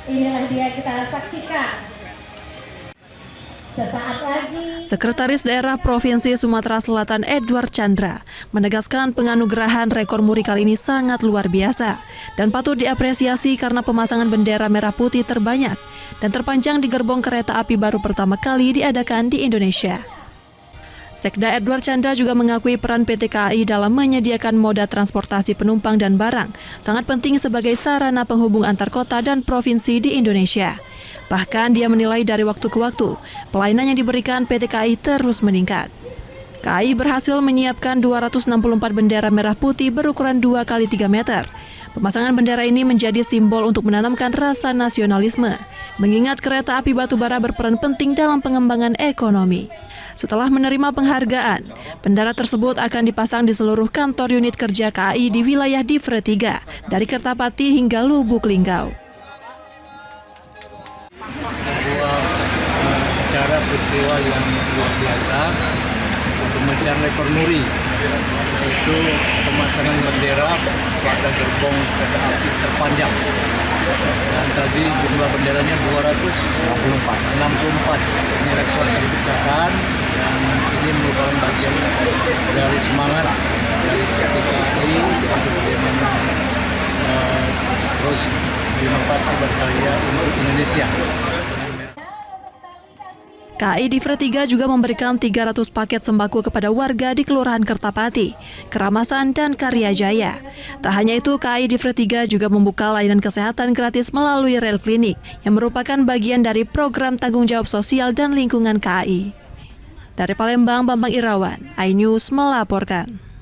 Inilah dia, kita saksikan. Sesaat lagi. Sekretaris Daerah Provinsi Sumatera Selatan Edward Chandra menegaskan penganugerahan rekor muri kali ini sangat luar biasa dan patut diapresiasi karena pemasangan bendera merah putih terbanyak dan terpanjang di gerbong kereta api baru pertama kali diadakan di Indonesia. Sekda Edward Chandra juga mengakui peran PT KAI dalam menyediakan moda transportasi penumpang dan barang sangat penting sebagai sarana penghubung antar kota dan provinsi di Indonesia. Bahkan dia menilai dari waktu ke waktu, pelayanan yang diberikan PT KAI terus meningkat. KAI berhasil menyiapkan 264 bendera merah putih berukuran 2 x 3 meter. Pemasangan bendera ini menjadi simbol untuk menanamkan rasa nasionalisme, mengingat kereta api batubara berperan penting dalam pengembangan ekonomi. Setelah menerima penghargaan, bendera tersebut akan dipasang di seluruh kantor unit kerja KAI di wilayah Divre 3, dari Kertapati hingga Lubuk Linggau. Sebuah acara peristiwa yang luar biasa untuk pemecahan rekor muri, yaitu pemasangan bendera pada gerbong kereta api terpanjang. Dan tadi jumlah benderanya 264. Ini rekor yang dipecahkan dan ini merupakan bagian dari semangat dari PT KAI untuk bagaimana terus berinovasi berkarya untuk Indonesia. KAI Divre 3 juga memberikan 300 paket sembako kepada warga di Kelurahan Kertapati, Keramasan, dan Karyajaya. Tak hanya itu, KAI Divre 3 juga membuka layanan kesehatan gratis melalui rel klinik yang merupakan bagian dari program tanggung jawab sosial dan lingkungan KAI. Dari Palembang, Bambang Irawan, iNews melaporkan.